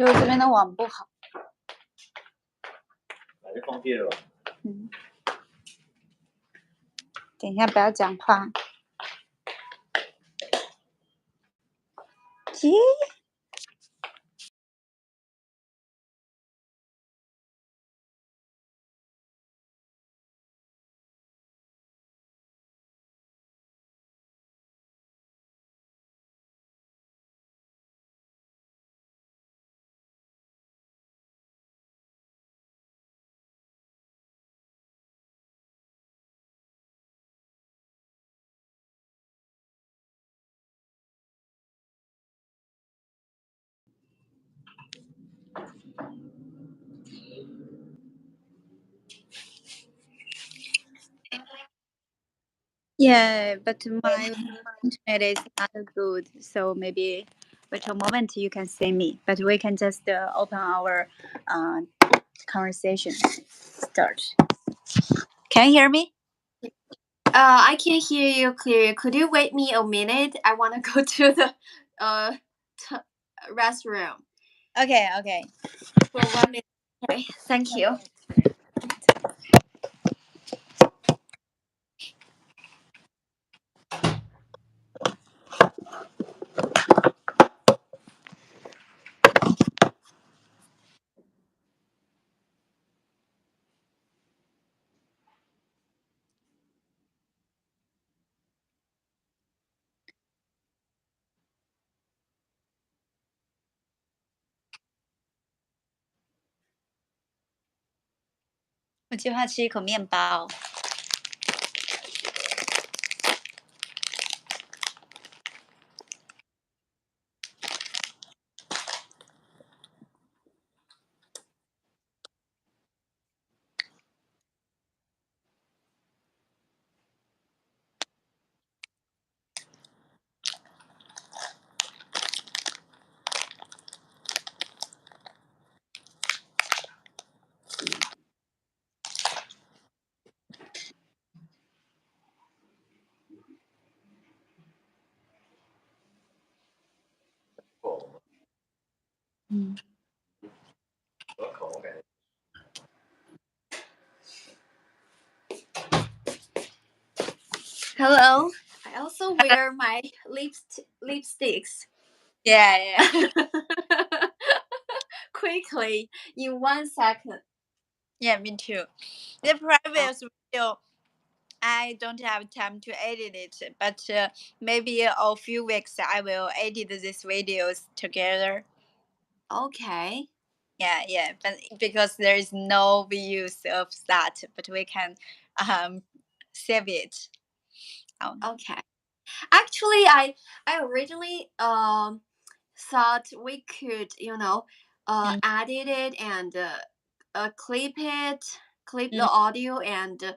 觉得我这边的网不好。把这放地了吧。等一下，不要讲话。咦？Yeah, but my internet is not good, so maybe wait a moment you can see me. But we can just open our conversation. Start. Can you hear me? I can hear you clearly. Could you wait me a minute? I want to go to the restroom. Okay. For 1 minute. Okay, thank you.我计划吃一口面包。Hello. I also wear my lipsticks. Yeah. Quickly, in 1 second. Yeah, me too. The previous video, I don't have time to edit it, but maybe a few weeks I will edit these videos together. Okay. Yeah, but because there is no views of that, but we can save it. Okay. Actually, I originally thought we could edit it and clip the audio and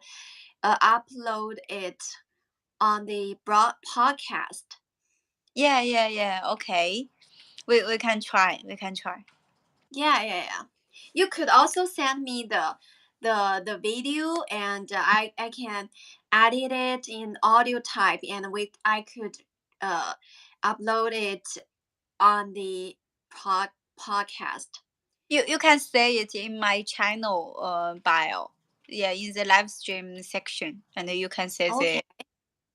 upload it on the podcast. Yeah. Okay, we can try. Yeah. You could also send me the video and I can edit it in audio type and I could upload it on the podcast. You can say it in my channel bio. Yeah, in the live stream section, and you can say Okay.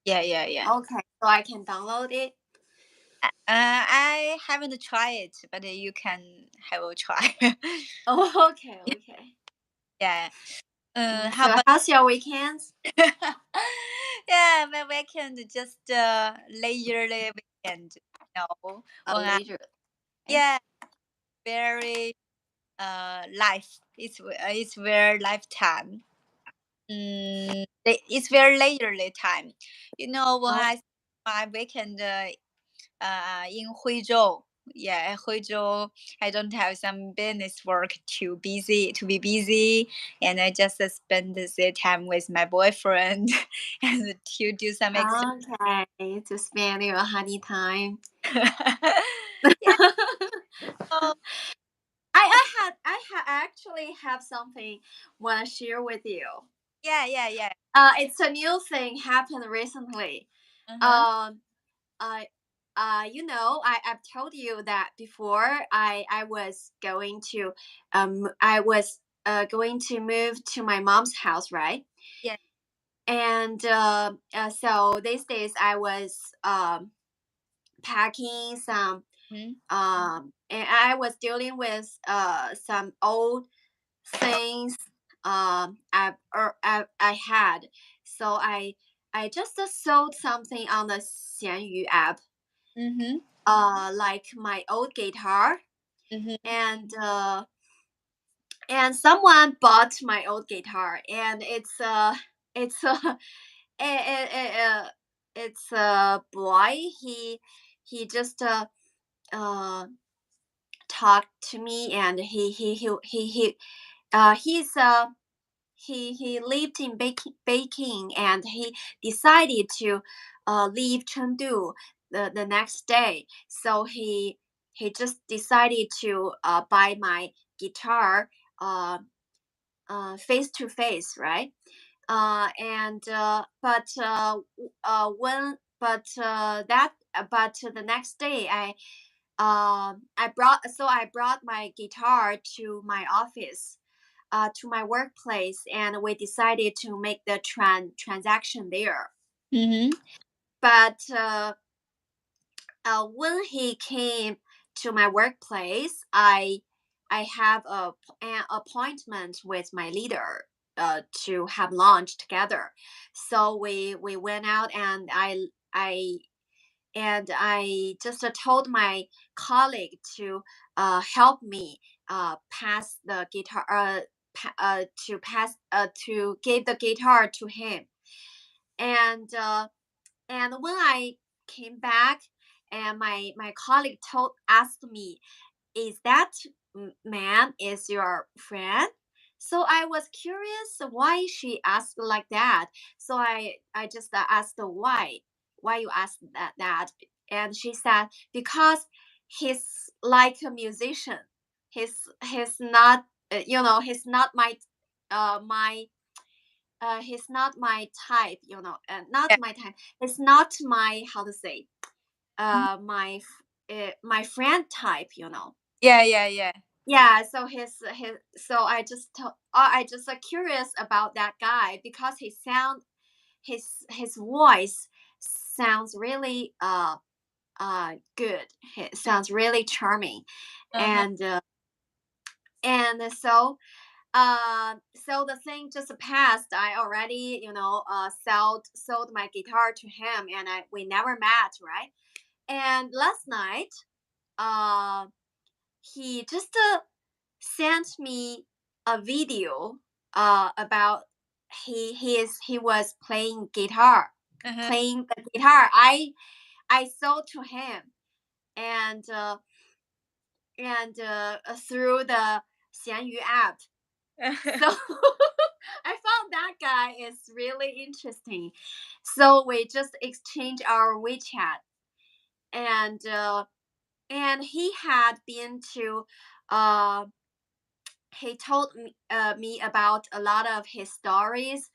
Yeah. Okay, so I can download it. I haven't tried it, but you can have a try. Oh, okay. Yeah. How's your weekends? Yeah, my weekend just leisurely weekend. Leisure. Yeah, very life. It's very lifetime. It's very leisurely time. When I spend my weekend in Huizhou. Yeah, Huizhou. I don't have some business work to be busy, and I just spend the time with my boyfriend and to do some Okay, to spend your honey time. Yeah. Oh, I actually have something want to share with you. yeah. It's a new thing happened recently. Uh-huh. I I've told you that before. I was going to I was going to move to my mom's house, right? Yeah. And so these days I was packing some Mm-hmm. and I was dealing with some old things I had. So I just sold something on the Xianyu app, Mm-hmm. like my old guitar, Mm-hmm. and someone bought my old guitar, and it's a it's a boy. He just uh talked to me, and he's he lived in Beijing, and he decided to leave Chengdu the next day. So he just decided to buy my guitar uh, face to face, right? And when but the next day I brought my guitar to my office, to my workplace, and we decided to make the transaction there. Mm-hmm. But when he came to my workplace, I have an appointment with my leader to have lunch together. So we went out, and I just told my colleague to help me pass the guitar to pass to give the guitar to him. And when I came back, and my colleague told asked me, is that man is your friend? So I was curious why she asked like that. So I just asked why you asked that. And she said, because he's like a musician. He's not he's not my he's not my type, not Yeah. my type. It's not my, how to say, Mhm. my friend type, Yeah. Yeah. Yeah. Yeah, so so I just curious about that guy, because his voice sounds really good. It sounds really charming. Uh-huh. And so the thing just passed. I already, sold my guitar to him, and we never met, right? And last night, uh he just sent me a video about he was Uh-huh. playing the guitar I sold to him. And through the Xianyu app. So I found that guy is really interesting. So we just exchange our WeChat. And he had been to uh he told me about a lot of his stories.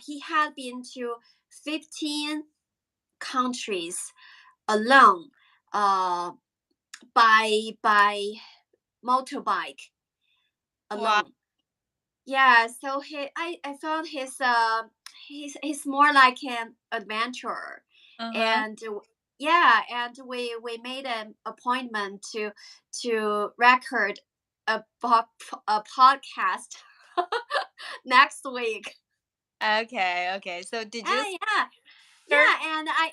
He had been to 15 countries alone, uh, by motorbike Wow. alone. Yeah, so I found he's more like an adventurer. Uh-huh. And yeah, and we made an appointment to record a podcast next week. Okay. Okay. So did you Yeah, start?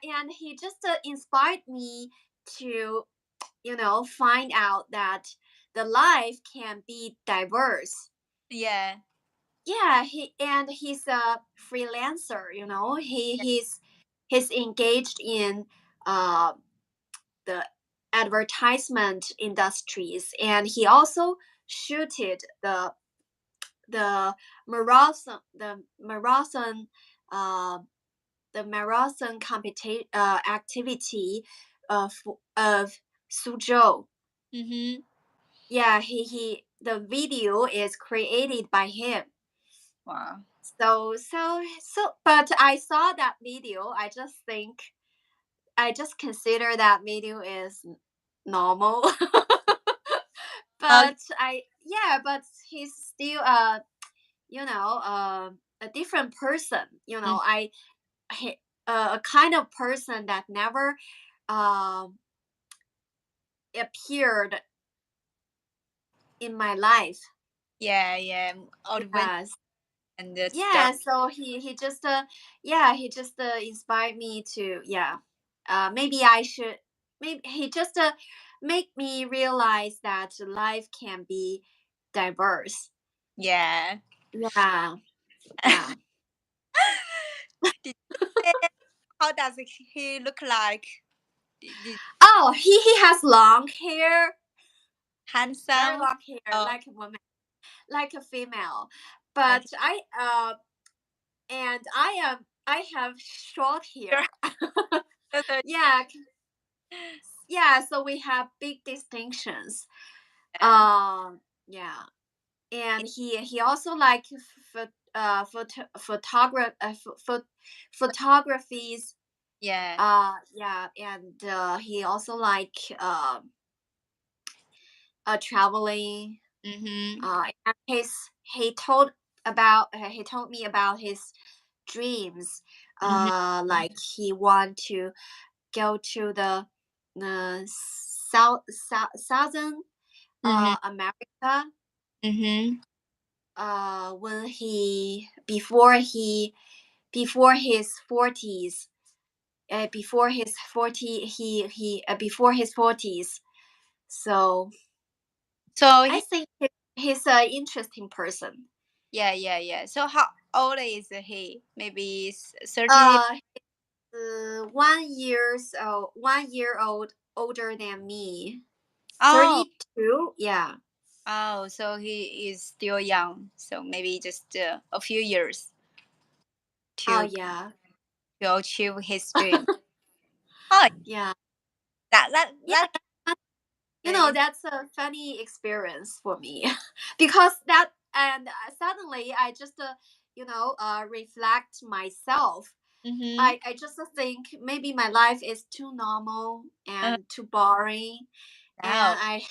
and he just inspired me to find out that the life can be diverse. Yeah. Yeah, he's a freelancer. He's engaged in uh the advertisement industries, and he also shooted the marathon uh activity of Suzhou. Mm-hmm. Yeah, he the video is created by him. Wow. But I saw that video. I just think I just consider that video is normal. Oh, But but he's still a different person. mm, He, a kind of person that never um appeared in my life. yeah, yeah. Adventure Yes. and Yeah, story. so he just inspired me to, maybe I should, maybe he just make me realize that life can be diverse. Yeah. Yeah, yeah. Did you say how does he look like? Did Oh, he has long hair, very handsome? long hair, Oh, like a woman, like a female. okay. But I have short You're hair. so Yeah, yeah. So we have big distinctions. yeah. Yeah, and he also like photographies. Yeah. Yeah, and he also like traveling. Mm-hmm. And he told me about his dreams. Mm-hmm. Like he want to go to the southern Mm-hmm. America. Mm-hmm. When he before his 40s, before his 40s. So So I he, think he's an interesting person. yeah, yeah, yeah. So how old is he? Maybe 30. Uh, 1 year old older than me. Oh, 32. Yeah. oh, so he is still young. So maybe just a few years Oh to yeah. to achieve his dream. Oh, Yeah. Yeah. that is. That's a funny experience for me because that and suddenly I just reflect myself. Mm-hmm. I just think maybe my life is too normal Uh, and too boring, now. and I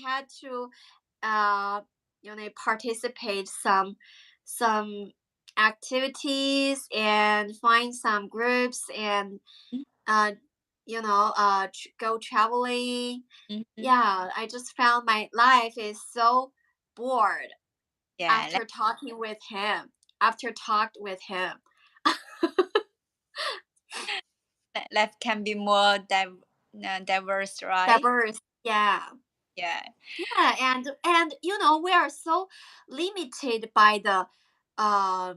had to participate some activities and find some groups and uh go traveling. Mm-hmm. Yeah, I just found my life is so bored Yeah, after talking with him. After talked with him. life can be more diverse, right? Diverse. Yeah. Yeah. Yeah, and we are so limited uh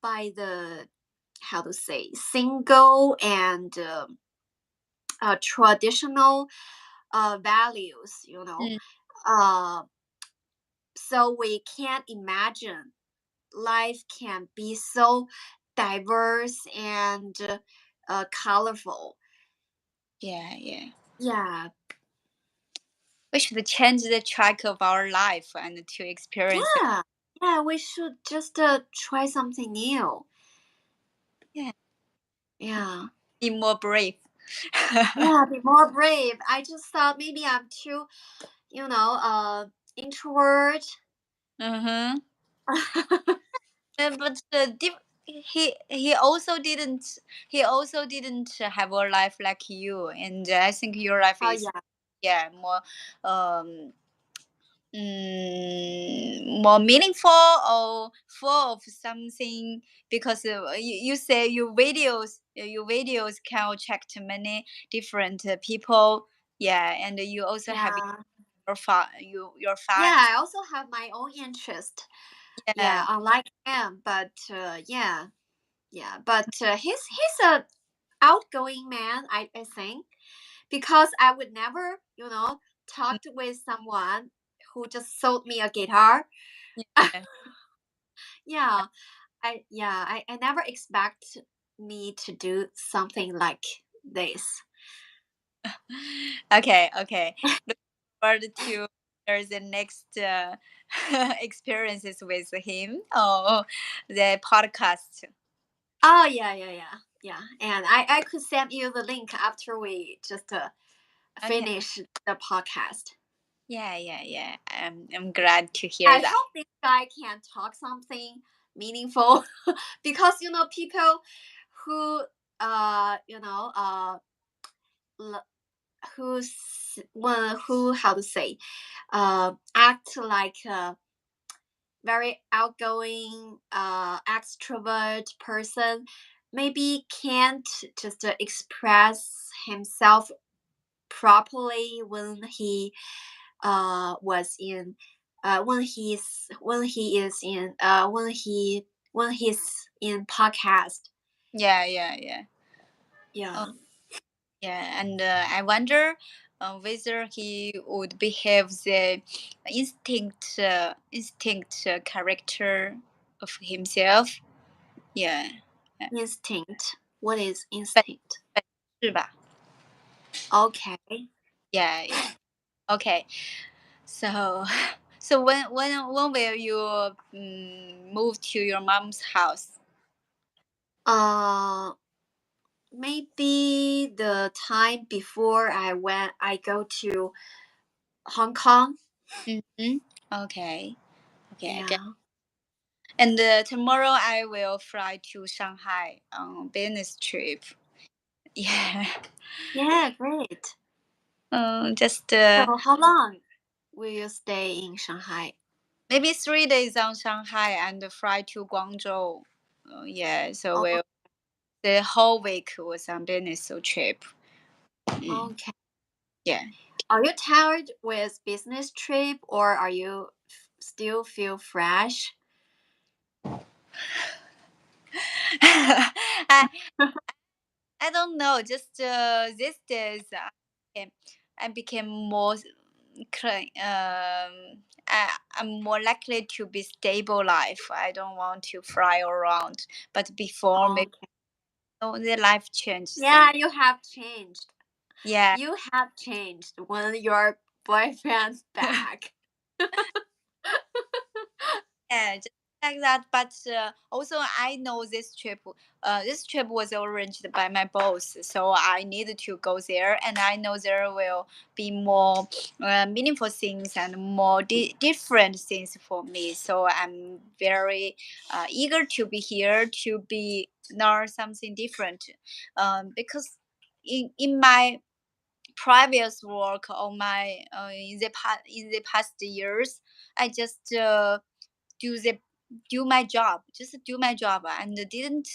by the how to say single and traditional values. Mm, Uh so we can't imagine life can be so diverse and colorful. yeah, yeah. Yeah. We should change the track of our life and to experience. Yeah. Yeah, we should just try something new. Yeah, Yeah. be more brave. Yeah, be more brave. I just thought maybe I'm too, introvert. Mm-hmm. But he also didn't have a life like you, and I think your life Oh is yeah. yeah more um more meaningful or full of something because you say your videos can attract many different people, yeah, and you also have Yeah. your Yeah, fans, I also have my own interest. Yeah, yeah. unlike him, but yeah. Yeah, but he's a outgoing man, I think, because I would never, talked with someone who just sold me a guitar. Yeah. Yeah, I never expect me to do something like this. Okay, okay. Look forward to there's the next experiences with him or the podcast. Oh yeah, yeah, yeah. Yeah, and I could send you the link after we just Okay. finish the podcast. Yeah, yeah, yeah. I'm glad to hear I that. hope this guy can talk something meaningful because people who you know who's one who how to say act like a very outgoing extrovert person maybe can't just express himself properly when he was in when he is in when he's in podcast. Yeah, yeah, yeah. Oh, Yeah. yeah. And I wonder whether he would behave the instinct character of himself. Yeah. Instinct. What is 本 instinct? 本是吧 Okay. Yeah, yeah. Okay. So, so when will you move to your mom's house? Uh, maybe the time before I go to Hong Kong. Mm-hmm. Okay. Okay, I get. Yeah. And tomorrow I will fly to Shanghai on business trip. Yeah. Yeah, great. Just So how long will you stay in Shanghai? maybe 3 days on Shanghai and fly to Guangzhou. Yeah. So Oh, we'll the whole week was on business trip. Mm, okay. yeah. Are you tired with business trip or are you still feel fresh? I I don't know. Just these days, I became more. I'm more likely to be stable life. I don't want to fly around. But before, maybe Okay. the life changed. So Yeah, you have changed. yeah. You have changed when your boyfriend's back. Yeah, just like that. But also, I know this trip. This trip was arranged by my boss, so I needed to go there, and I know there will be more meaningful things and more different things for me. So I'm very eager to be here to be learn something different, because in my previous work on my in the past years, I just do the do my job, just do my job, and didn't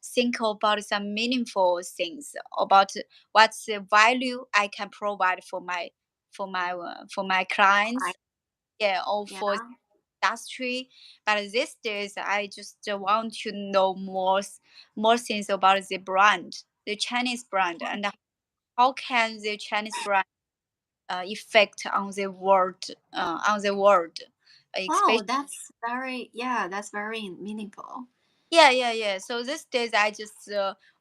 think about some meaningful things about what's the value I can provide for my Right. clients, yeah, or Yeah. for industry. But these days, I just want to know more things about the brand, the Chinese brand, and how can the Chinese brand effect on the world, Wow, especially. that's very meaningful. Yeah, yeah, yeah. So these days, I just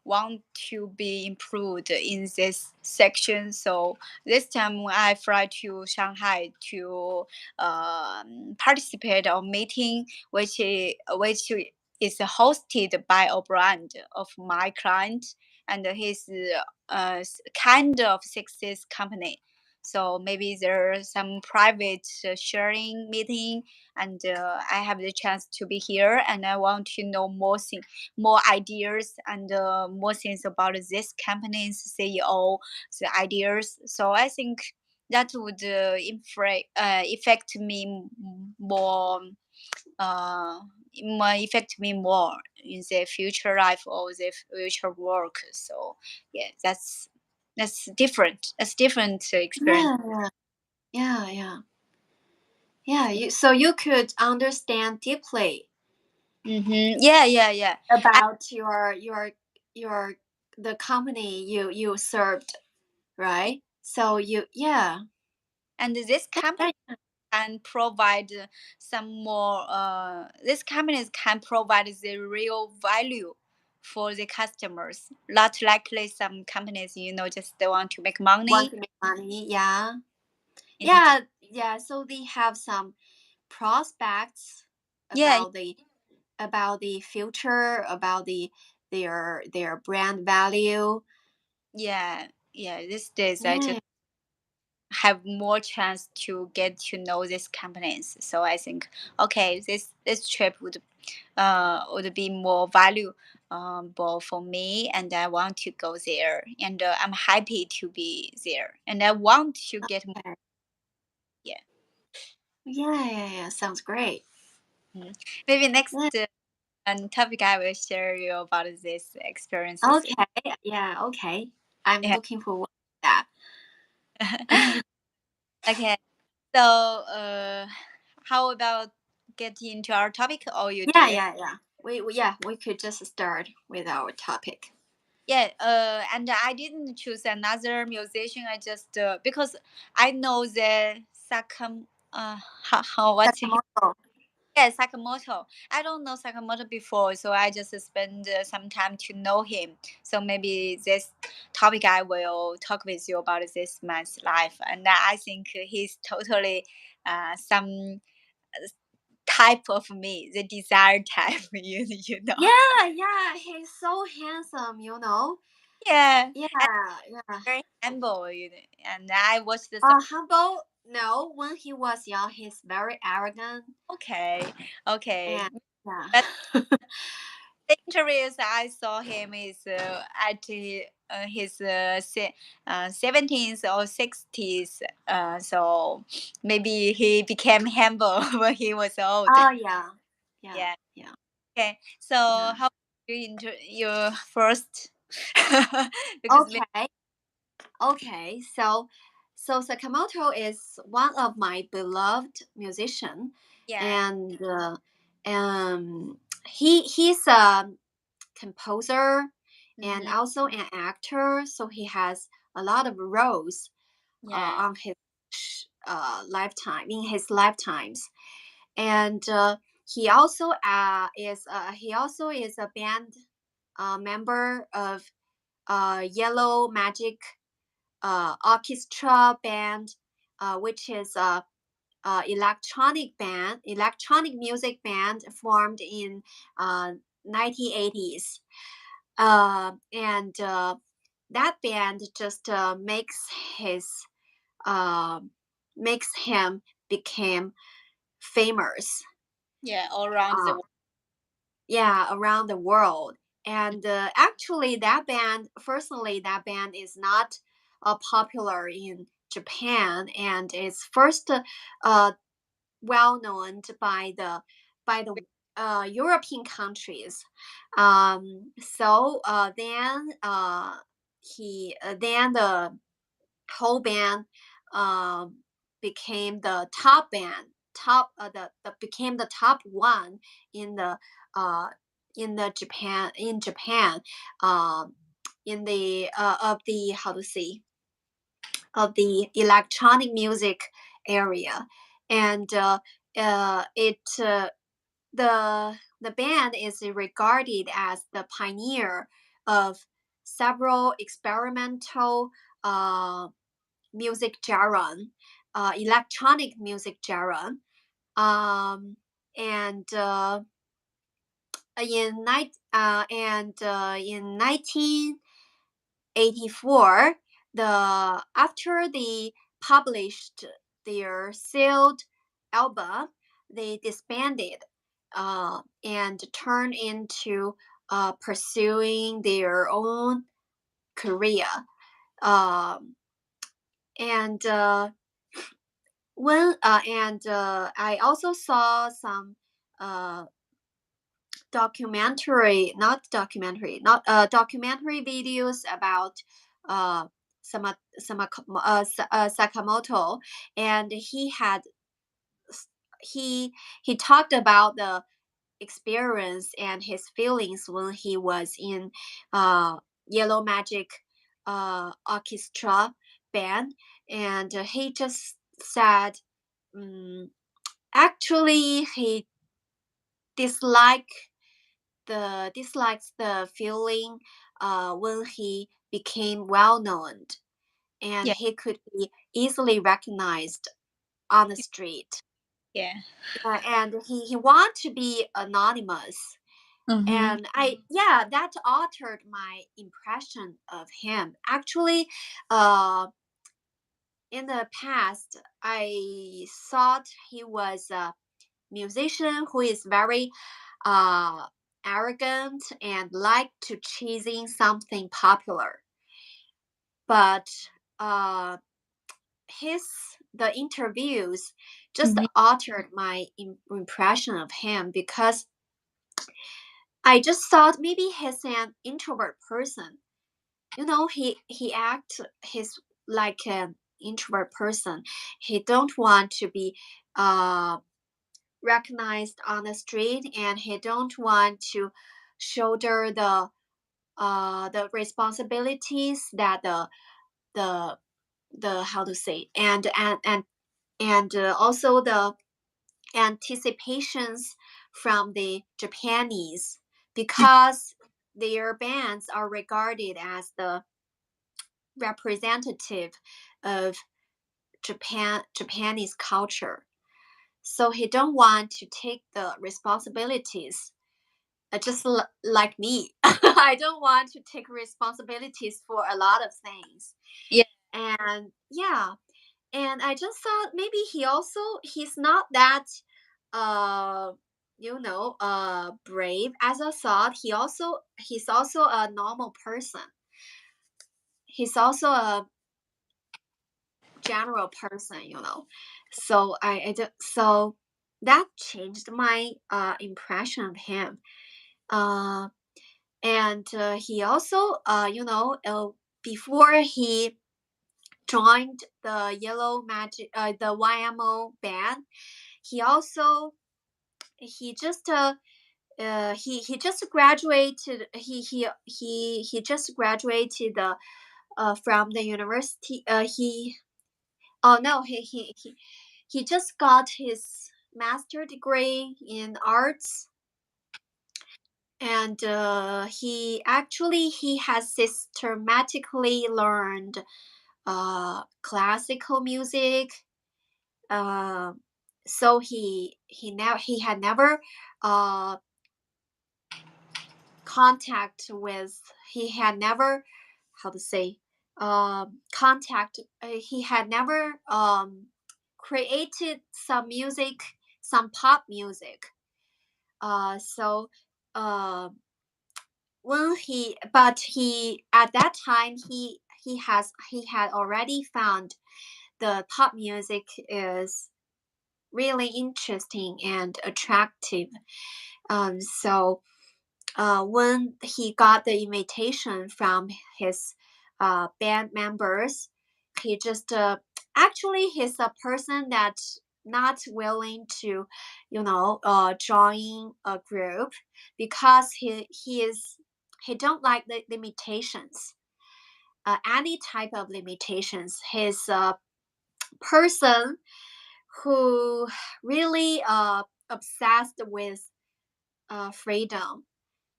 want to be improved in this section. So this time, when I fly to Shanghai to participate on meeting, which is hosted by a brand of my client and his kind of success company. So maybe there's some private sharing meeting, and I have the chance to be here, and I want to know more ideas, and more things about this company's CEO, the ideas. So I think that would affect me more, uh, affect me more in the future life or the future work. So yeah, that's different. That's different experience. Yeah, yeah, yeah, yeah. So you could understand deeply Yeah, yeah, yeah. about your the company you served, right? So And this company yeah, can provide some more these companies can provide the real value for the customers, not likely some companies, just they want to make want money. to make money. Yeah, In the yeah. So they have some prospects yeah, about the future, about the their brand value. Yeah, yeah. These days, I just Yeah, have more chance to get to know these companies. So I think, okay, this trip would be more valuable for me, and I want to go there, and I'm happy to be there, and I want to get more. okay. Yeah. Yeah. Sounds great. Mhm. Maybe next Yeah. topic I will share you about these experiences. Okay. Yeah. Okay. I'm Yeah. looking forward to that. Okay. So, how about getting into our topic? Or you Yeah. did? Yeah. We could just start with our topic. Yeah. And I didn't choose another musician. I just because I know the what's his. Sakamoto. Yeah, Sakamoto. I don't know Sakamoto before, so I just spend some time to know him. So maybe this topic I will talk with you about this man's life, and I think he's totally some type of me, the desired type. You know. Yeah. He's so handsome. You know. Yeah, Yeah. and Yeah. very humble. You know, and I watched the. Humble. No, when he was young, he's very arrogant. Okay, okay. And But yeah. the interviews I saw him is at his 70s or 60s. So maybe he became humble when he was old. Oh yeah. Yeah. Yeah. Yeah. Okay. So Yeah. how you into your first? Because Okay. Okay. So Sakamoto is one of my beloved musician, yeah, and he's a composer and mm-hmm, also an actor. So he has a lot of roles yeah, on his lifetime in his lifetimes, and he also is a band member of Yellow Magic Orchestra band, which is a electronic music band formed in 1980s. And that band just his uh, makes him became famous. yeah, all around the Uh, world. yeah, around the world. And actually, that band is not popular in Japan, and is first well known by the European countries. Then the whole band um, became the top band, the became the top one in the uh, Japan, um, in the of the how to say of the electronic music area, and it the band is regarded as the pioneer of several experimental uh, music genre, electronic music genre. Um, and in 1984, after they published their sealed album, they disbanded and turned into pursuing their own career. Um, and when and I also saw some uh, documentary videos about uh, Sakamoto, and he he talked about the experience and his feelings when he was in Yellow Magic Orchestra band, and he just said, um, actually, he dislike dislikes the feeling when he became well known, and Yeah, he could be easily recognized on the street. yeah, And he want to be anonymous, Mm-hmm. And yeah, that altered my impression of him. Actually, uh in the past, I thought he was a musician who is very uh arrogant and like to chasing something popular. But uh his the interviews just Mm-hmm. altered my impression of him, because I just thought maybe he's an introvert person. He acts he's like an introvert person. He don't want to be uh recognized on the street, and he don't want to shoulder the responsibilities that the the how to say, and also the anticipations from the Japanese, because their bands are regarded as the representative of Japanese culture. So he don't want to take the responsibilities, just like me. I don't want to take responsibilities for a lot of things. Yeah. And yeah, and I just thought maybe he's not that uh brave as I thought. He's also a normal person. He's also a general person. So that changed my impression of him. uh and he also before he joined the Yellow Magic, the YMO band, he also he just he just graduated. He just graduated from the university. He Oh no, he just got his master degree in arts. And he has systematically learned classical music. uh, so he had never uh, contact with he had never how to say contact he had never created some pop music. So uh, when he but he at that time he had already found the pop music is really interesting and attractive. So when he got the invitation from his band members, he just actually he's a person that's not willing to, join a group, because he don't like the limitations, any type of limitations. He's a person who really obsessed with freedom.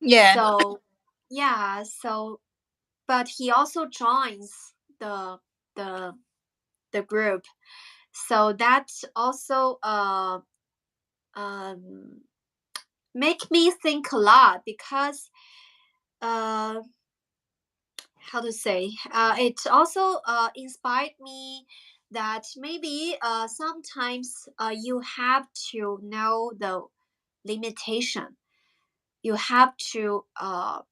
Yeah. So yeah, but he also joins the the the group. So that also um make me think a lot, because uh how to say, it also inspired me that maybe sometimes you have to know the limitation. You have to how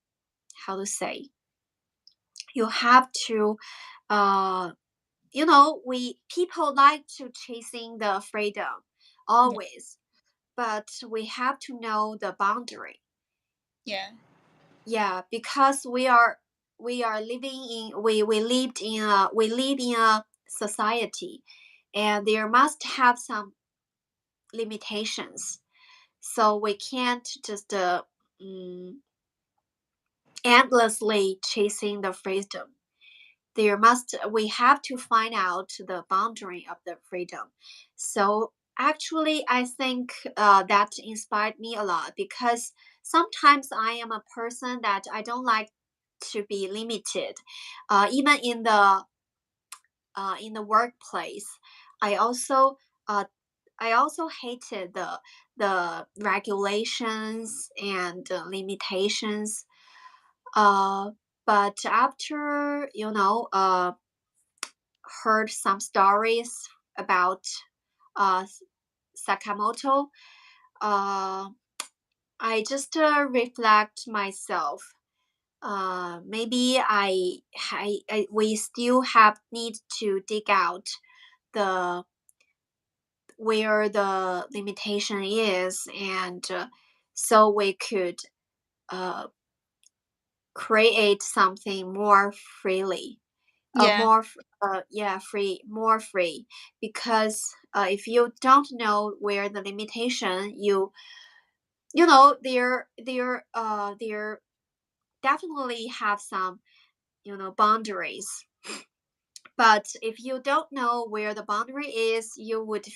to say, you have to uh we people like to chasing the freedom Yeah. always, but we have to know the boundary. Yeah. Yeah, because we are living in we live in a society, and there must have some limitations. So we can't just mm, endlessly chasing the freedom. We have to find out the boundary of the freedom. So actually I think that inspired me a lot, because sometimes I am a person that I don't like to be limited. Even in the workplace, I also I also hated the regulations and limitations. Uh, but after heard some stories about uh, Sakamoto, uh, I just reflect myself. Maybe we still have need to dig out the where the limitation is, and so we could uh, create something more freely, Yeah. more yeah, free, more free. Because if you don't know where the limitation, there definitely have some boundaries. But if you don't know where the boundary is, you would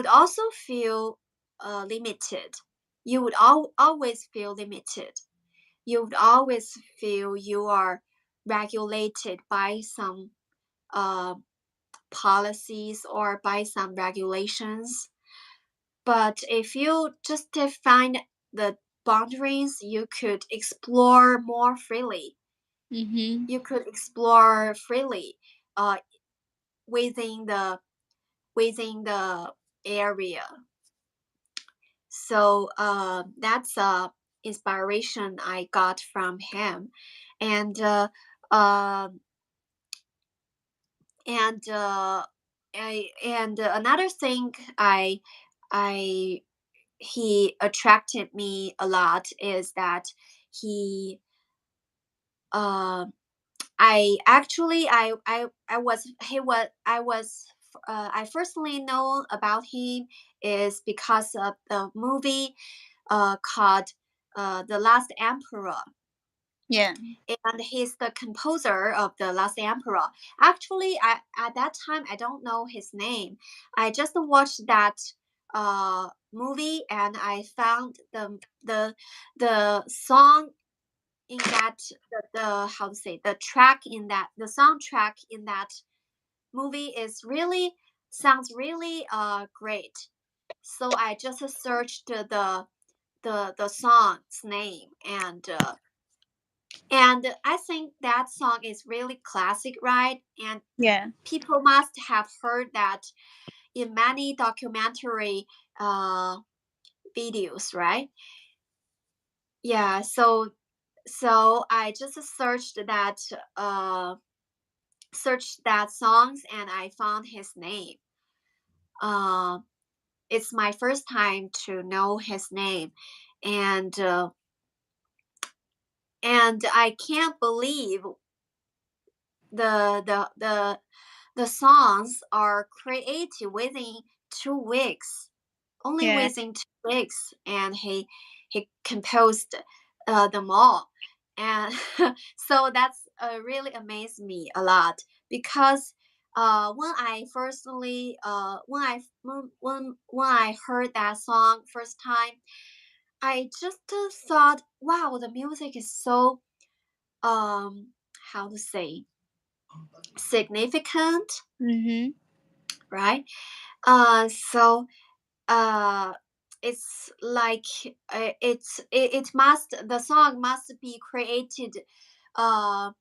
also feel limited. You would always feel limited. You would always feel you are regulated by some uh, policies or by some regulations. But if you just define the boundaries, you could explore more freely. Mhm. You could explore freely uh, within the area. So that's inspiration I got from him, and uh, and another thing I he attracted me a lot is that he uh, I firstly know about him is because of the movie called The Last Emperor, Yeah. and he's the composer of The Last Emperor. Actually, at that time I don't know his name. I just watched that movie, and I found the song in that the how to say the track in that the soundtrack in that movie is really sounds really great. So I just searched the song's name, and I think that song is really classic, right? And Yeah. people must have heard that in many documentary uh videos, right? Yeah, so I just uh searched that songs, and I found his name. Uh, it's my first time to know his name, and I can't believe the the the the songs are created within 2 weeks, only Yeah. within 2 weeks, and he composed them all, and so that's really amazed me a lot. Because when I heard that song first time, I just thought, wow, the music is so how to say significant, Mhm. right? So uh it's like it must the song must be created uh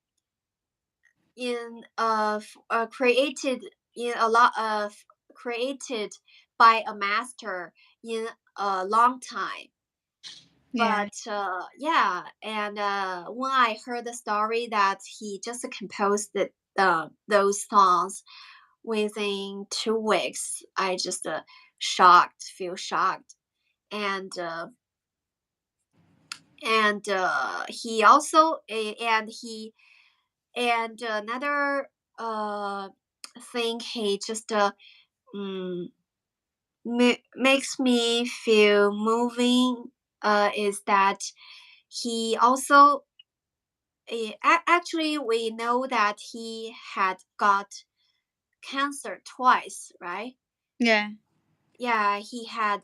created in a lot of created by a master in a long time. Yeah. But yeah, and when I heard the story that he just composed those songs within 2 weeks, I just feel shocked. And he also and he and another uh thing he just mm, makes me feel moving is that he also actually we know that he had got cancer twice, right? Yeah. Yeah, he had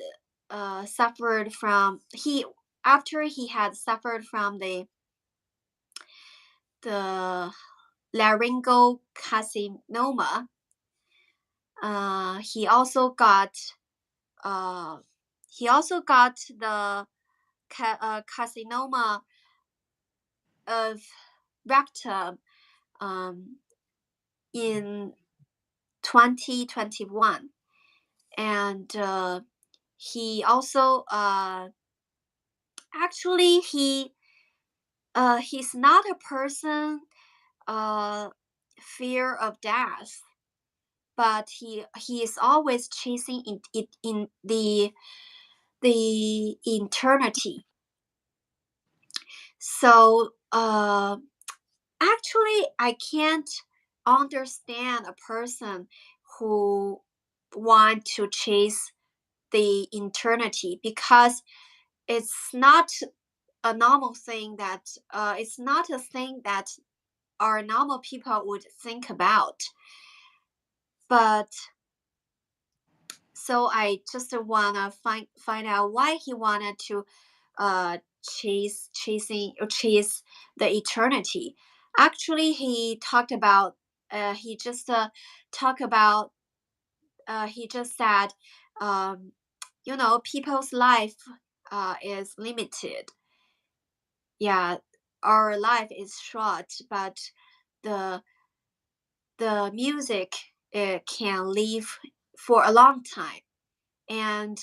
suffered from he after he had suffered from the laryngeal carcinoma. He also got uh, the carcinoma of rectum um, in 2021, and he also actually he's not a person uh fear of death, but he is always chasing in the eternity. So actually I can't understand a person who want to chase the eternity, because it's not a normal thing that it's not a thing that our normal people would think about. But so I just wanna find out why he wanted to chase the eternity. Actually, he talked about he just talk about he just said, um, people's life is limited. Yeah, our life is short, but the the music can live for a long time, and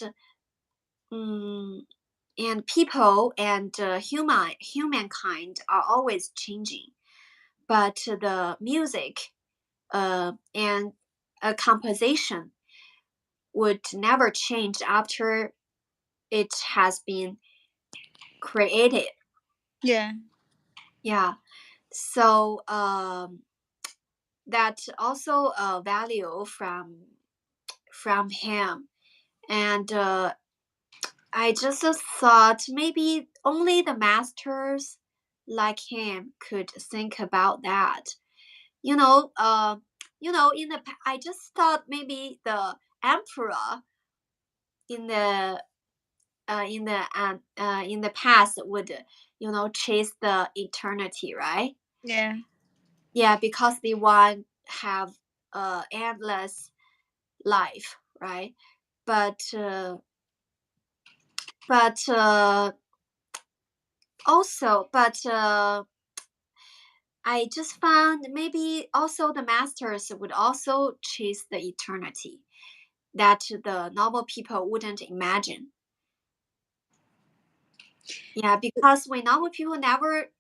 mm, and people and humankind are always changing, but the music and a composition would never change after it has been created. Yeah. Yeah, so that also a value from him. And I just thought maybe only the masters like him could think about that. You know, uh, I just thought maybe the emperor in the in the past would chase the eternity, right? Yeah. Yeah, because they want have endless life, right? But but also, but I just found maybe also the masters would also chase the eternity that the normal people wouldn't imagine. Yeah, because we normal people never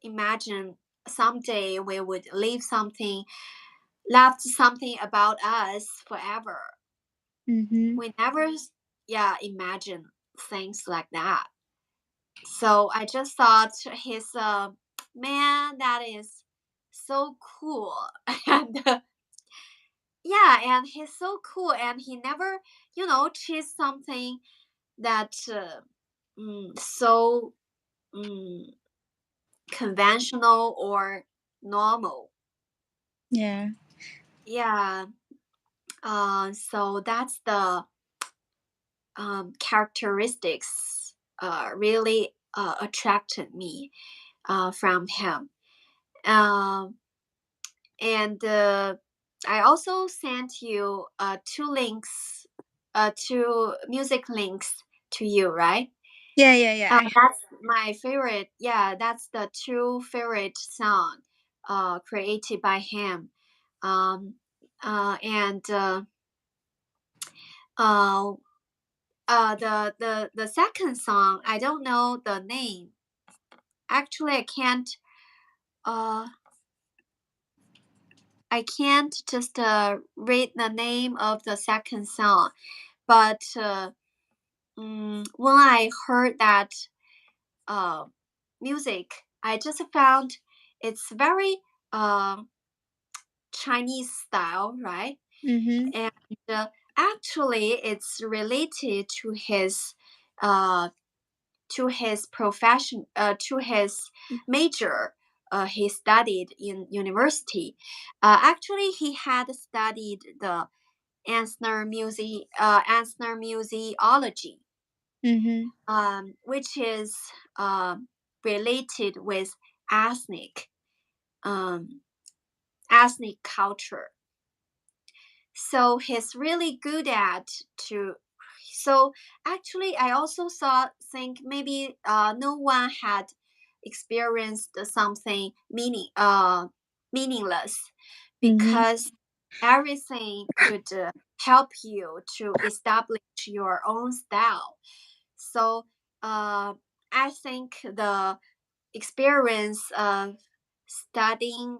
imagine someday we would leave something, left something about us forever. Mhm. We never, yeah, imagine things like that. So I just thought he's a man that is so cool. And yeah, and he's so cool, and he never chased something that so mm, conventional or normal. Yeah. Yeah. So that's the characteristics really attracted me from him. Um, and I also sent you two music links to you, right? Yeah, yeah, yeah. That's my favorite. Yeah, that's the two favorite song, created by him. Um, and uh, the second song, I don't know the name. Actually, uh I can't just read the name of the second song, but when I heard that uh music, I just found it's very uh Chinese style, right? Mhm. And actually, it's related uh to his profession, to his major he studied in university. Actually, he had studied the Ansner musicology, Mhm. which is um, related with ethnic um, ethnic culture. So he's really good at to. So actually, I also think maybe no one had experienced something meaningless, Mm-hmm. because everything could help you to establish your own style. So I think the experience of studying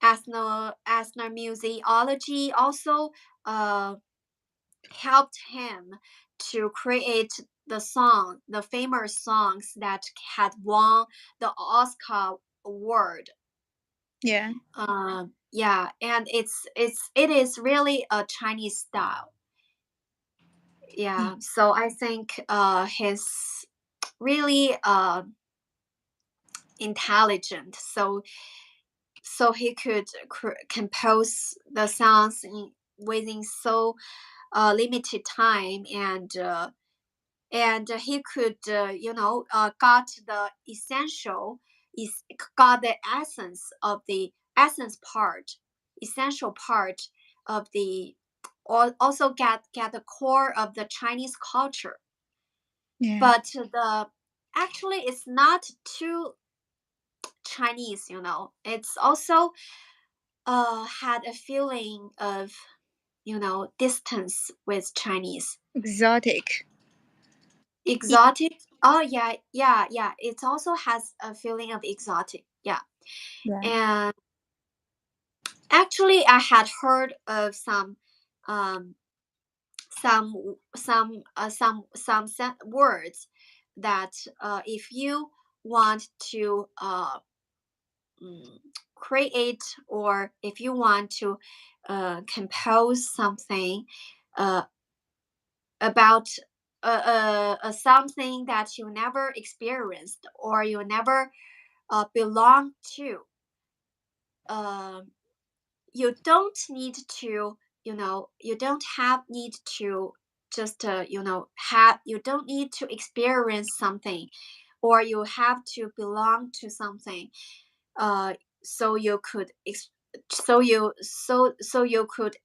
ethnomusiology also uh, helped him to create the famous songs that had won the Oscar award. Yeah. Yeah, and it is really a Chinese style. Yeah, so I think he's really intelligent. So he could compose the songs within so limited time, and he could got the is got the essence part essential part of the also get the core of the Chinese culture. Yeah. But the actually it's not too Chinese, it's also had a feeling of distance with Chinese. Exotic. Exotic. Oh yeah, yeah, yeah. It also has a feeling of exotic. Yeah. Yeah. And actually, I had heard of um, some words that if you want to mm, create, or if you want to compose something uh, about something that you never experienced or you never belong to, uh, you don't need to, you don't have need to just have you don't need to experience something, or you have to belong to something, uh, so you could so you could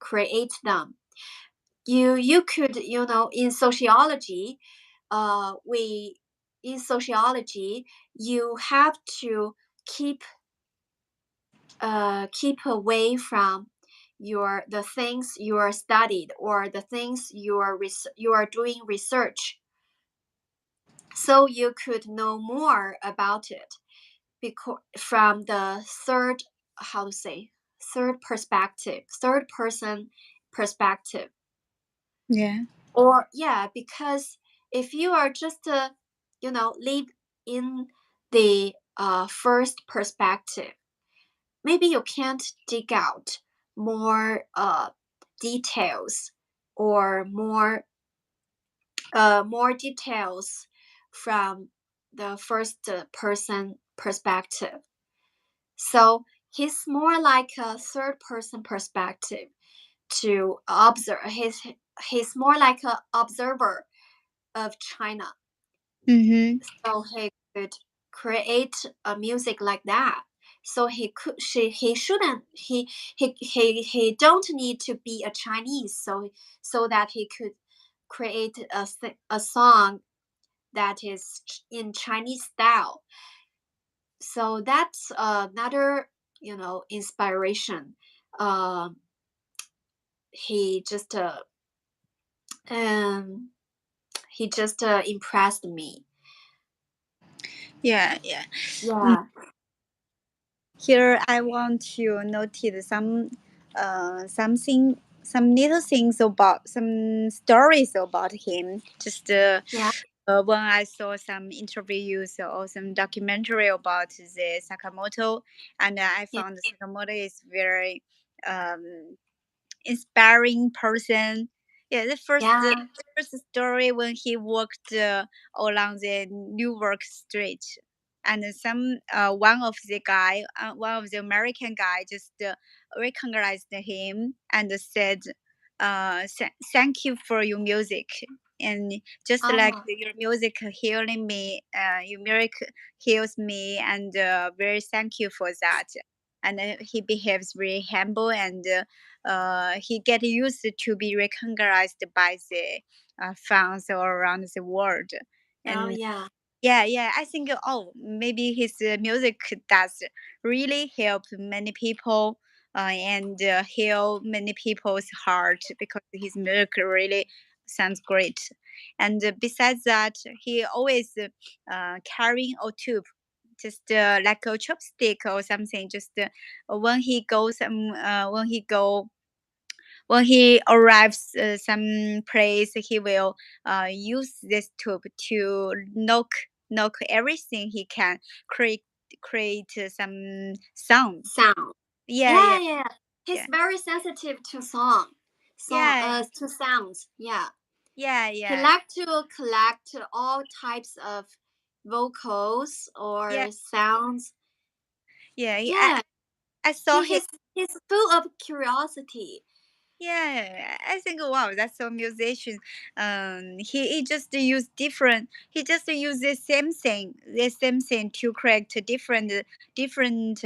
create them. You could, in sociology, we in sociology you have to keep keep away from the things you are studied, or the things you are doing research, so you could know more about it, because from the how to say third person perspective. Yeah. Or yeah, because if you are just live in the first perspective, maybe you can't dig out more details, or more details from the first person perspective. So he's more like a third person perspective to observe. He's more like an observer of China. Mm-hmm. So he could create a music like that. So he shouldn't he don't need to be a Chinese, so that he could create a song that is in Chinese style. So that's another inspiration. Um, he just um he just impressed me. Yeah. Yeah. Yeah, Here I want to notice something, some little things about some stories about him. Just yeah, when I saw some interviews or some documentary about the Sakamoto, and I yeah, found Sakamoto is very um, inspiring person. Yeah, yeah. the first story when he walked along the Newark Street, and some one of the American guy just recognized him and said, Thank you for your music." And just like Oh, your music healing me, your music heals me, and very thank you for that. and he behaves very humble, and he get used to be recognized by the fans all around the world. Oh And yeah. yeah, yeah, I think maybe his music does really help many people, and heal many people's heart, because his music really sounds great. And besides that, he always carrying a tube, just like a chopstick or something. Just when he goes, when he arrives some place, he will use this tube to knock everything he can, create some sound. Sound. Yeah, Yeah, yeah, yeah. He's yeah, very sensitive to yeah, to sounds. Yeah. yeah, He yeah, liked to collect all types of vocals yeah, or sounds. yeah. Yeah, I saw he, his. he's full of curiosity. Yeah, I think wow, that's so musician. He just use different. He just use the same thing to create a different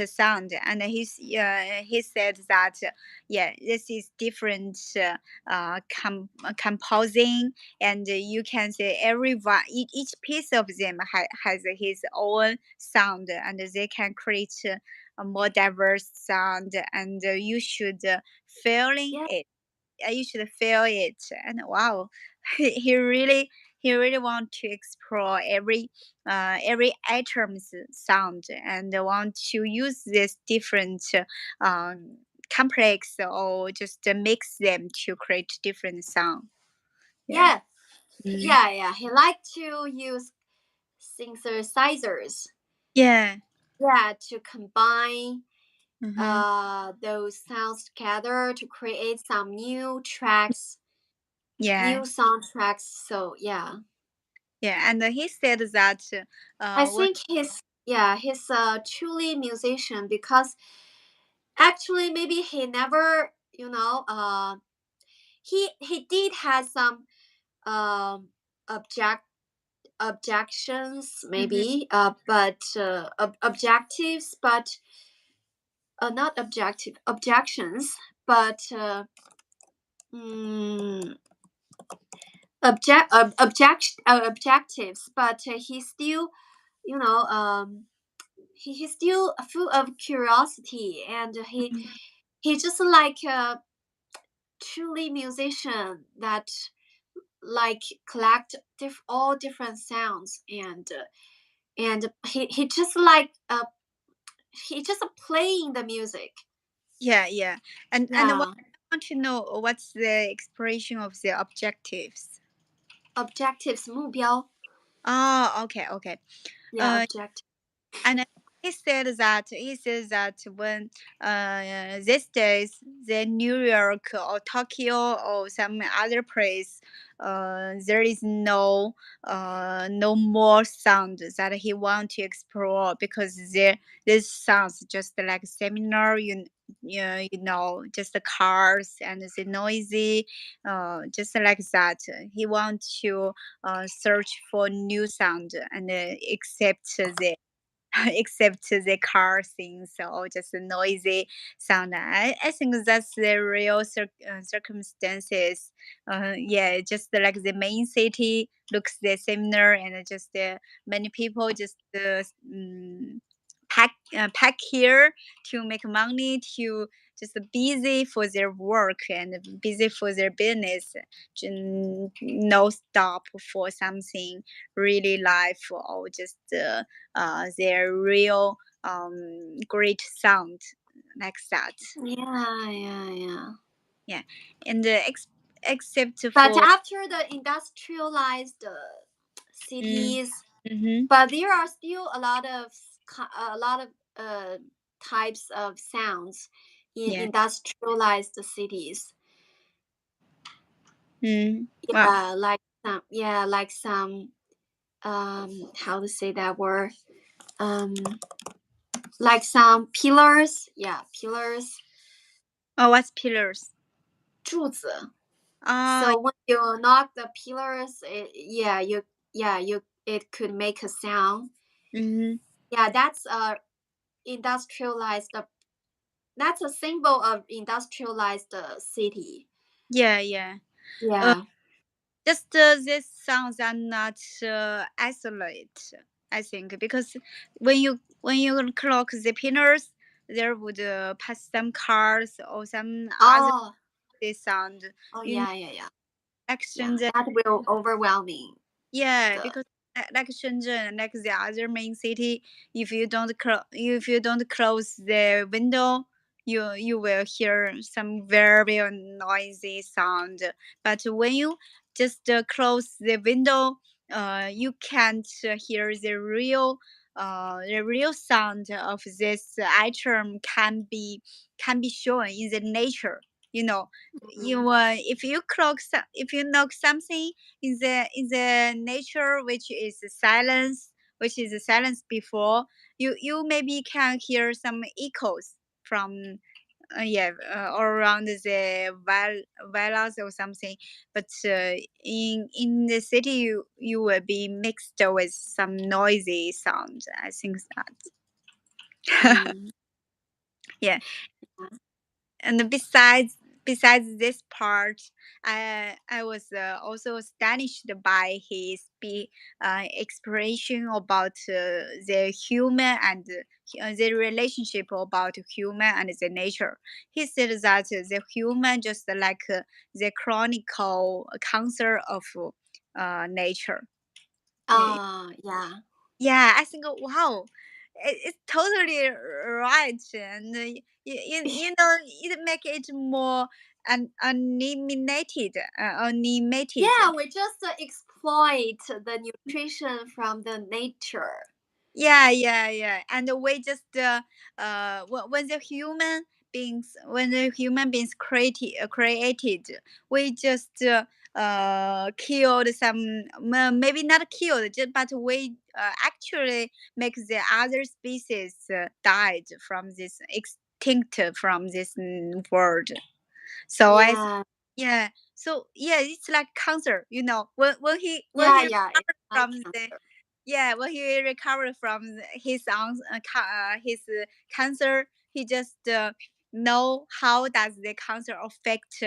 sound. And he said that yeah, this is different composing, and you can say everyone each piece of them has his own sound, and they can create a more diverse sound, and you should feeling Yeah, it. You should feel it. And wow, he really want to explore every item's sound, and want to use this different complex, or just mix them to create different sound. Yeah. yeah, Mm. yeah, yeah. He liked to use synthesizers. Yeah. Yeah, to combine Mm-hmm. those sounds together to create some new tracks, Yeah. new soundtracks. So yeah, Yeah. And he said that I when. think he's a truly musician because actually maybe he never he did have some um object objections Mhm. maybe but objectives but not objective objections but mm, objectives but he still you know he's still full of curiosity and he just like a truly musician that like collect all different sounds and he just like he just playing the music. Yeah, yeah. And what Yeah, I want to know, what's the expression of the objectives? objectives 目标. Oh, okay, okay. Yeah, Uh, object. and he says that when these days the New York or Tokyo or some other place, there is no more sound that he want to explore, because there this sounds just like seminar, just the cars and the noisy, just like that. He want to search for new sound, and accept the except the car things, or just a noisy sound. I think that's the real circumstances. Yeah, just like the main city looks the similar, and just many people just pack here to make money, to just busy for their work and busy for their business, no stop for something really life, or just their real great sound, like that. Yeah, yeah, yeah. Yeah, and except But for. after the industrialized Mm, cities, mm-hmm, but there are still a lot of types of sounds in yeah. industrialized cities. Mm, well, Yeah, like some how to say that word? Um like some pillars. Yeah, pillars. oh, what's pillars? 柱子. Ah, So when you knock the pillars, you it could make a sound. mm-hmm, Yeah, that's industrialized That's a symbol of industrialized city. Yeah, yeah. Uh, Yeah. just these sounds are not isolate, I think, because when you clock the pinners, there would pass some cars or some other Oh. sound. Oh You know, yeah, yeah, yeah. Yeah. actions. That will overwhelming Yeah, the. because like Shenzhen, like the other main city, if you don't close the window, you will hear some very noisy sound. But when you just close the window, you can't hear the real sound of this item can be shown in the nature. You know, Mhm. if you knock something in the nature which is silence before, you maybe can hear some echoes from around the villas or something, but in the city you will be mixed with some noisy sound, I think that. Mm. Yeah. And besides this part, I was also astonished by his explanation about the human and the relationship about human and the nature. He said that the human just like the chronicle cancer of nature. Yeah, Yeah. yeah, I think, wow, it's totally right, and it make it more animated. Yeah, we just exploit the nutrition from the nature. Yeah, yeah, yeah. And we just when the human beings created, we just killed some, maybe not killed, but we actually make the other species died from this extinct from this world. So Yeah. yeah, so yeah, it's like cancer, when he Yeah. It's recovered like from the cancer. yeah, when he recovered from his cancer, he just know how does the cancer affect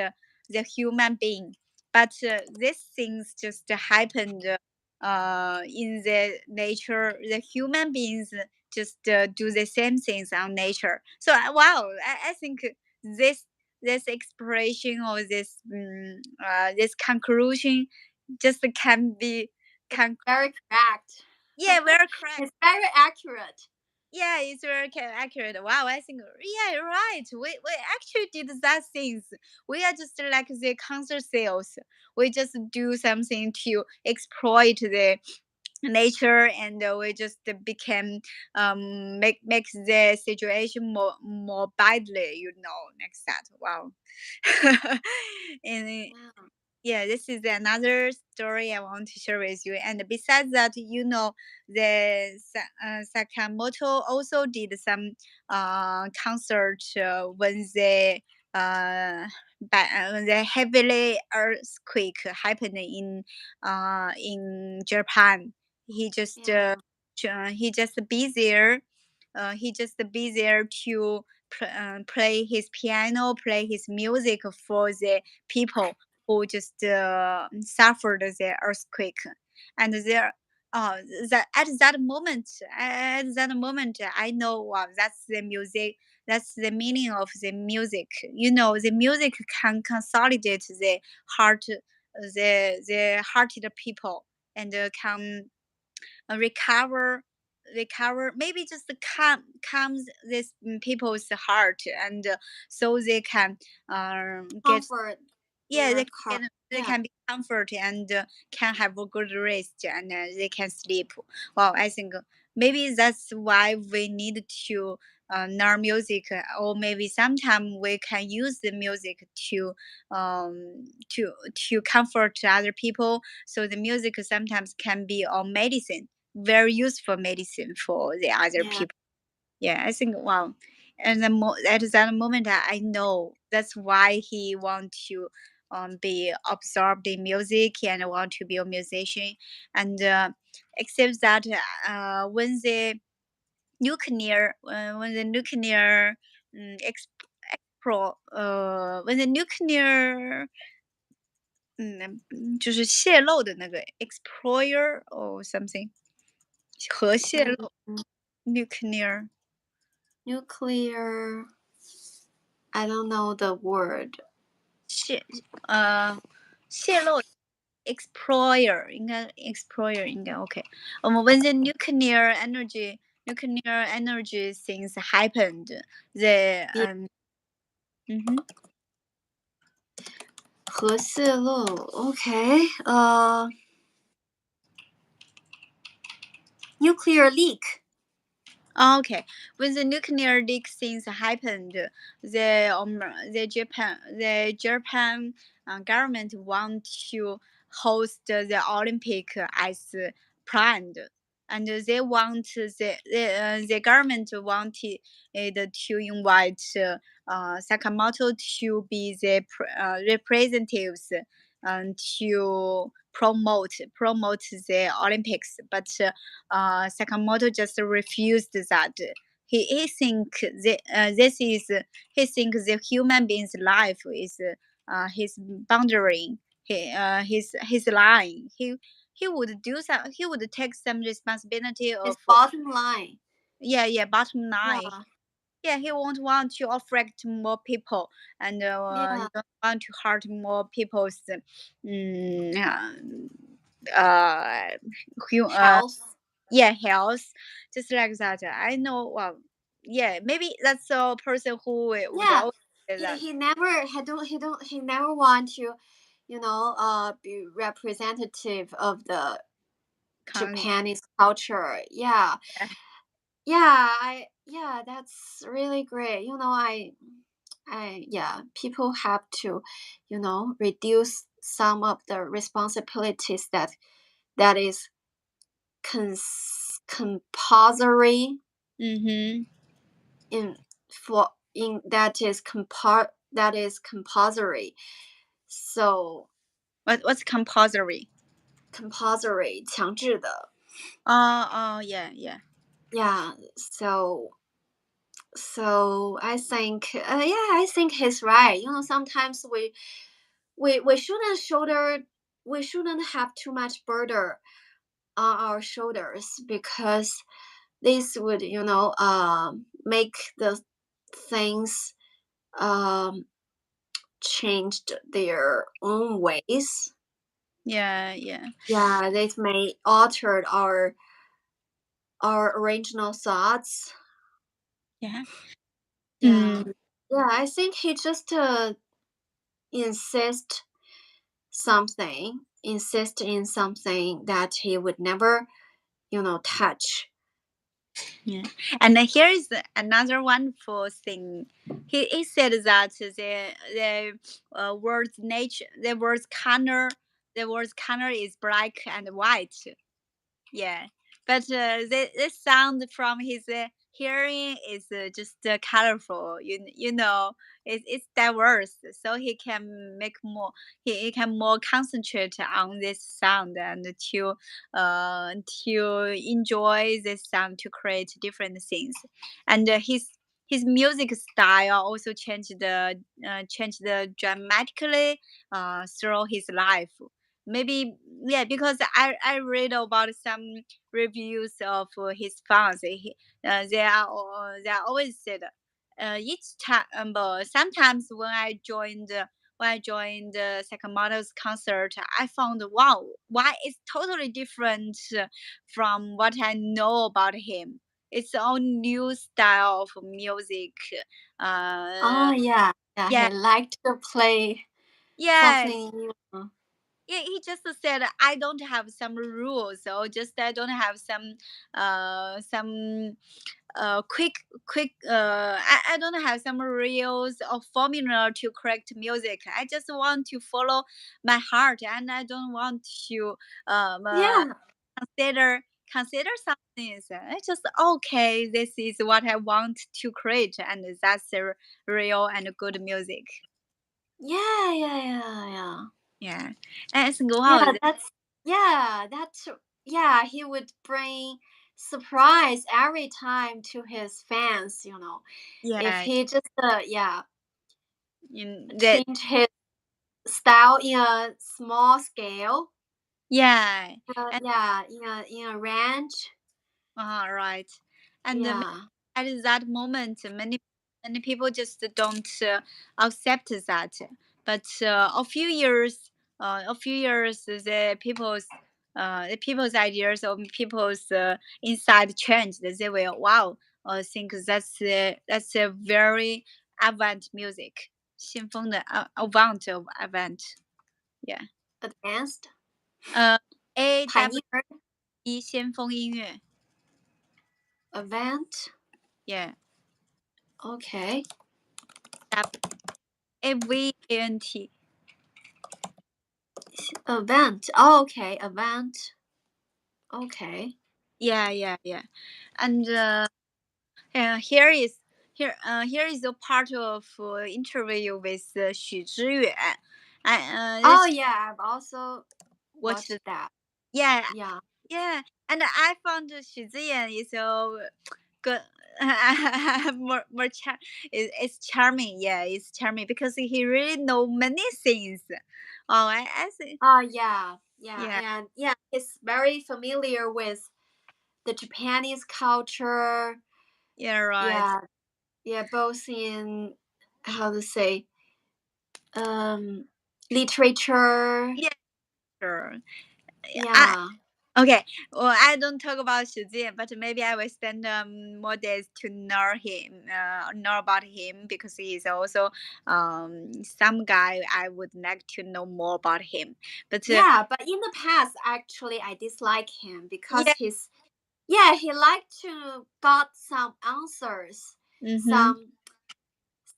the human being. But these things just happened in the nature. The human beings just do the same things on nature. So wow, I think this this exploration or this conclusion just It's can very correct. yeah, very correct. It's very accurate. Yeah, it's very accurate. Wow, I think, yeah, you're right. We actually did that things. We are just like the cancer cells. We just do something to exploit the nature, and we just became makes the situation more badly, next that. Wow. And Yeah. yeah, this is another story I want to share with you. And besides that, Sakamoto also did some concert when the heavily earthquake happened in Japan. He just Yeah. he just be there. To play his piano, play his music for the people who just suffered the earthquake. And there, uh, at that moment, I know, wow, that's the music. That's the meaning of the music. The music can consolidate the heart, the hearted people, and can recover, maybe just calms this people's heart, and so they can get Comfort yeah, their car. they Yeah. can be comfort, and can have a good rest, and they can sleep. Well, I think maybe that's why we need to learn music, or maybe sometime we can use the music to comfort other people. So the music sometimes can be a medicine, very useful medicine for the other Yeah. people. Yeah, I think, wow. And at that moment, I know that's why he want to be absorbed in music and want to be a musician. And except that when the nuclear when the nuclear 就是泄漏的那个 explorer or something 核泄嗯漏 nuclear nuclear. I don't know the word. 泄泄漏 explorer 应该 explorer 应该 OK。when the nuclear energy things happened, the 哼核泄漏 OK nuclear leak. Okay, when the nuclear leak things happened, the Japan government want to host the Olympic as planned, and they want the government wanted to invite Sakamoto to be the representatives to promote the Olympics, but Sakamoto just refused that. He think this is he think the human being's life is his boundary, his line. He would do some. He would take some responsibility His of bottom line. yeah bottom line. Yeah, Yeah, he won't want to affect more people and yeah. don't want to hurt more people's uh, Health. yeah health just like that. I know yeah maybe that's a person who would Yeah, always say he that he never he never want to, be representative of the con- Japanese culture. Yeah, yeah. yeah, that's really great. Yeah, people have to, reduce some of the responsibilities that is compulsory Mm-hmm. in for in that is compulsory. So What's compulsory? compulsory 强制的 Oh yeah yeah yeah so I think I think he's right. Sometimes we we shouldn't have too much burden on our shoulders because this would make the things um changed their own ways. yeah yeah Yeah, this may altered our original thoughts. yeah. Yeah, Mm, yeah. I think he just insist insist in something that he would never, touch. yeah. And here is another wonderful thing. He said that the word's nature, the word's color is black and white. Yeah, but the sound from his hearing is just colorful. You know, it's diverse, so he can make more. He can more concentrate on this sound and to enjoy this sound to create different things, and his music style also changed dramatically through his life. Maybe yeah, because I read about some reviews of his fans. They are always said each time, but sometimes when I joined Sakamoto's concert, I found wow, why it's totally different from what I know about him. It's all new style of music. Oh Uh, yeah, yeah. yeah, He liked to play yeah, something new. yeah, he just said I don't have some rules, so just I don't have some quick I don't have some rules or formula to correct music. I just want to follow my heart and I don't want to um uh, Yeah, consider consider something. I just okay, this is what I want to create and that's real and good music. yeah. Yeah, and I think wow. Yeah, that's yeah. He would bring surprise every time to his fans. If Yeah. he just in that. change his style in a small scale. Yeah, and Yeah, in a ranch. right, and Yeah. at that moment, many people just don't accept that. But a few years, the people's ideas or people's inside changed. They will wow, think that's a very avant music, 先锋的 avant of avant, yeah. Advanced. A W Pioneer. E 先锋音乐 Event. yeah. Okay. Avant. Event. Oh, okay. Event. Okay. Yeah, yeah, yeah. And here is here is a part of interview with Xu Zhiyuan. Oh This yeah, I've also watched. watched that. Yeah, Yeah. yeah. And I found Xu Zhiyan is so good. More it's charming. Yeah, it's charming because he really know many things. Oh, I think. Oh yeah. Yeah, Yeah, and yeah, he's very familiar with the Japanese culture. yeah, right. Yeah, yeah, both in how to say um literature. Yeah, sure. I Yeah. Okay, well, I don't talk about Xu Jie, but maybe I will spend more days to know about him because he is also some guy I would like to know more about him. But Yeah, but in the past actually I dislike him because yeah, he's yeah, he liked to got some answers, mm-hmm, some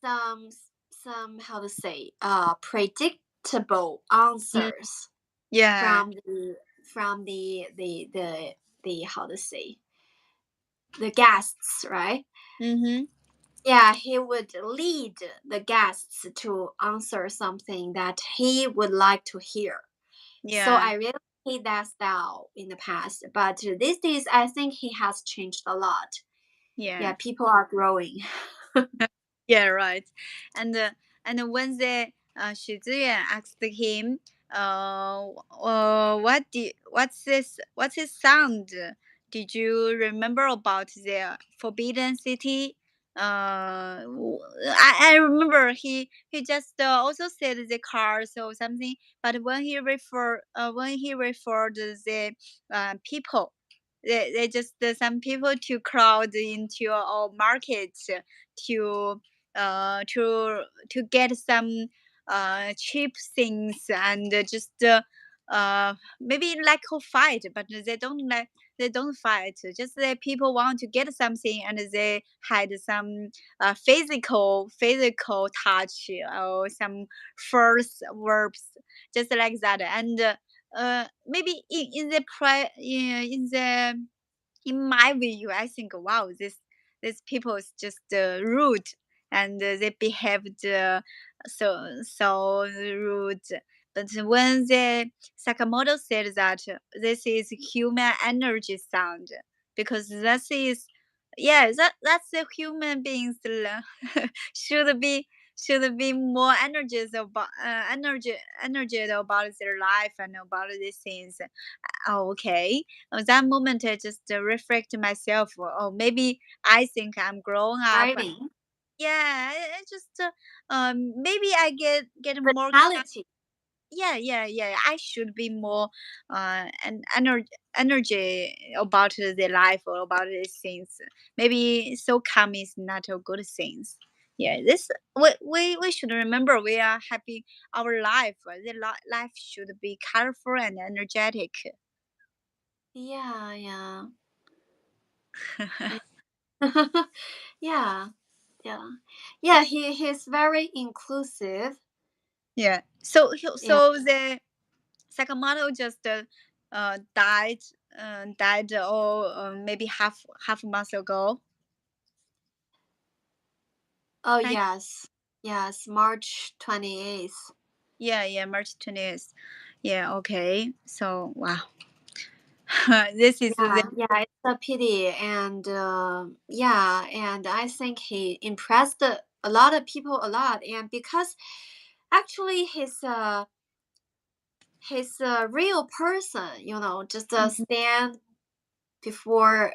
some some how to say predictable mm, answers yeah, from the how to say the guests, right? mm-hmm, Yeah, he would lead the guests to answer something that he would like to hear. So yeah, I really hate that style in the past, but these days I think he has changed a lot. yeah. Yeah, people are growing. Yeah, right. And when the Xu Ziyuan asked him, what's this sound? Did you remember about the Forbidden City? I remember he just also said the cars or something, but when he referred the people, they just some people to crowd into our market to get some cheap things and just maybe like a fight, but they don't fight. Just that people want to get something and they had some physical touch or some first verbs, just like that. And maybe in the in my view, I think, wow, these people is just rude and they behaved so rude. But when the Sakamoto said that this is human energy sound, because that is, yeah, that's the human beings should be more energy about their life and about these things. Oh, okay. At that moment, I just reflect myself. Oh, maybe I think I'm grown up. Driving Yeah, I just maybe I get more. personality. Yeah, yeah, yeah. I should be more and energy about the life or about these things. Maybe so calm is not a good things. Yeah, this we should remember we are happy our life. Life should be colorful and energetic. Yeah, yeah. Yeah, yeah. Yeah, he's very inclusive. Yeah. Yeah. So the Sakamoto just died or maybe half a month ago. Oh Right? yes. Yes, March 28th. Yeah, yeah, March 20th. Yeah, okay. So wow. This is the Yeah, yeah, it's a pity, and yeah, and I think he impressed a lot of people a lot, and because actually he's a real person, just Mhm. stand before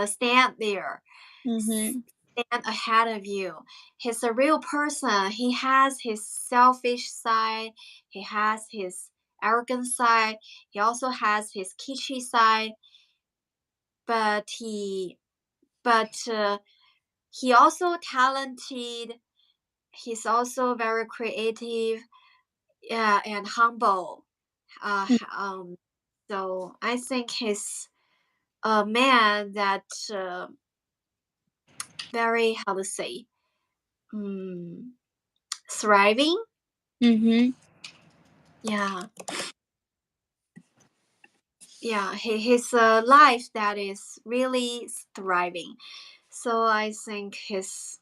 stand there, Mhm. stand ahead of you. He's a real person. He has his selfish side, he has his arrogant side, he also has his kitschy side, but he also talented. He's also very creative, yeah, and humble. Uh, um, so I think he's a man that very, how to say, um, thriving. Mhm. Yeah, yeah. His life that is really thriving. So I think his,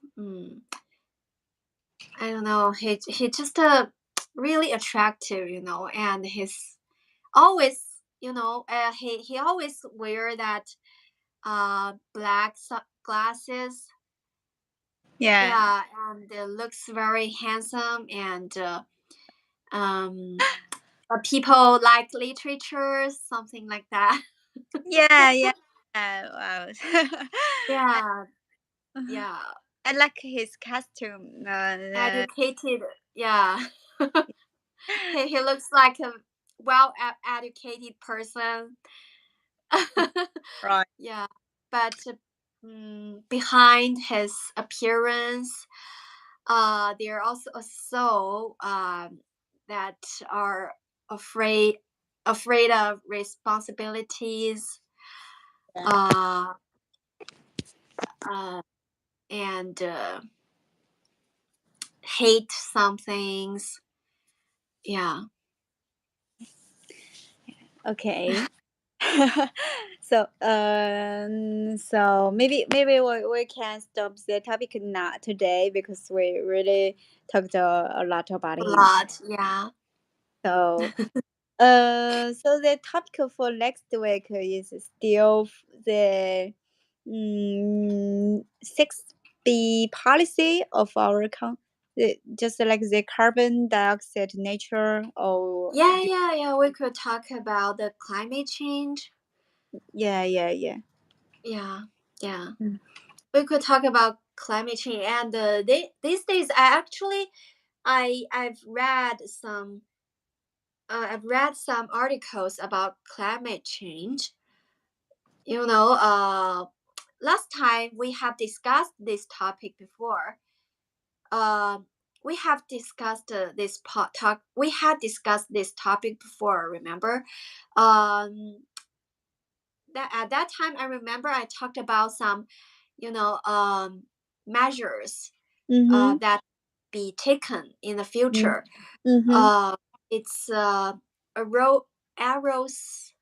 I don't know, he just really attractive, and he's always, he always wear that black glasses. Yeah. Yeah, and looks very handsome, and um people like literature, something like that. Yeah, yeah. Wow. I, Yeah, uh-huh. yeah, I like his costume. educated. Yeah, he looks like a well educated person. Right. Yeah, but behind his appearance, there are also a soul that are afraid afraid of responsibilities, Yeah. uh, uh, and hate some things. Yeah, Okay. So maybe we can stop the topic not today because we really talked a lot about a him. lot. Yeah, So so the topic for next week is still the 6B policy of our just like the carbon dioxide nature or yeah. We could talk about the climate change. yeah. Yeah, yeah. Mm. We could talk about climate change, and these days I actually I've read some articles about climate change. Last time we have discussed this topic before. Uh, we have discussed talk. We had discussed this topic before. Remember, um, that at that time I remember I talked about some, you know, um, measures Mhm. that be taken in the Mm. future. Mhm. Uh, it's arrow arrows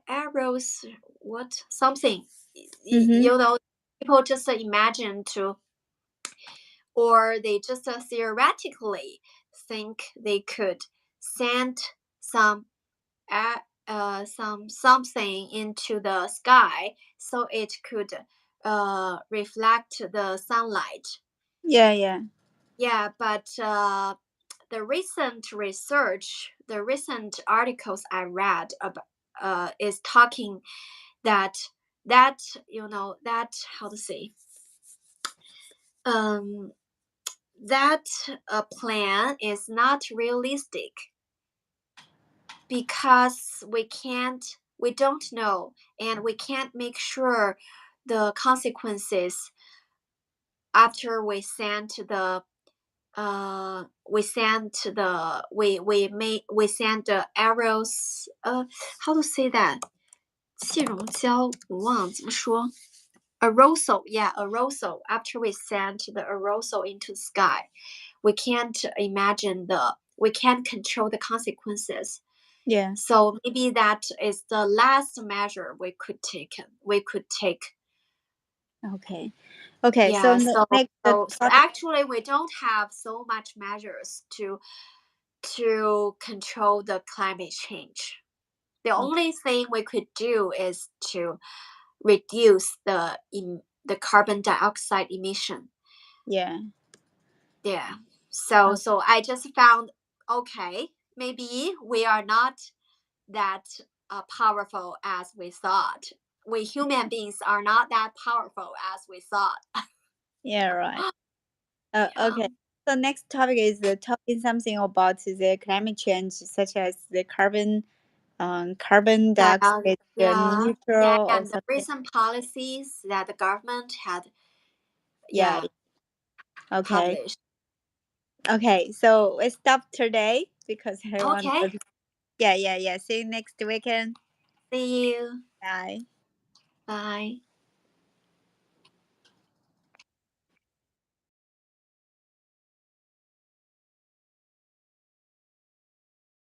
arrows what something, Mhm. people just imagine to, or they just theoretically think they could send some something into the sky so it could reflect the sunlight. Yeah. Yeah, but the recent research, the recent articles I read about is talking that that that, how to say, um that a plan is not realistic because we don't know, and we can't make sure the consequences after we send the arrows, how to say that, 气溶胶我忘了怎么说 aerosol, yeah, aerosol. After we send the aerosol into the sky, we can't control the consequences. Yeah. So maybe that is the last measure we could take. Okay. Okay. So Yeah, the so next so topic. actually we don't have so much measures to control the climate change. The Okay. only thing we could do is to reduce the carbon dioxide emission. Yeah. Yeah. So Oh, so I just found, okay, maybe we are not that powerful as we thought. We human beings are not that powerful as we thought. yeah, right. Yeah. Okay. So next topic is talking something about the climate change, such as the carbon Yeah, dioxide yeah, yeah, neutral or and the something. recent policies that the government had, Yeah. yeah, Okay. published. Okay. So we stop today because I want to Okay, go to. Yeah, yeah, yeah. See you next weekend. see you. Bye. Bye.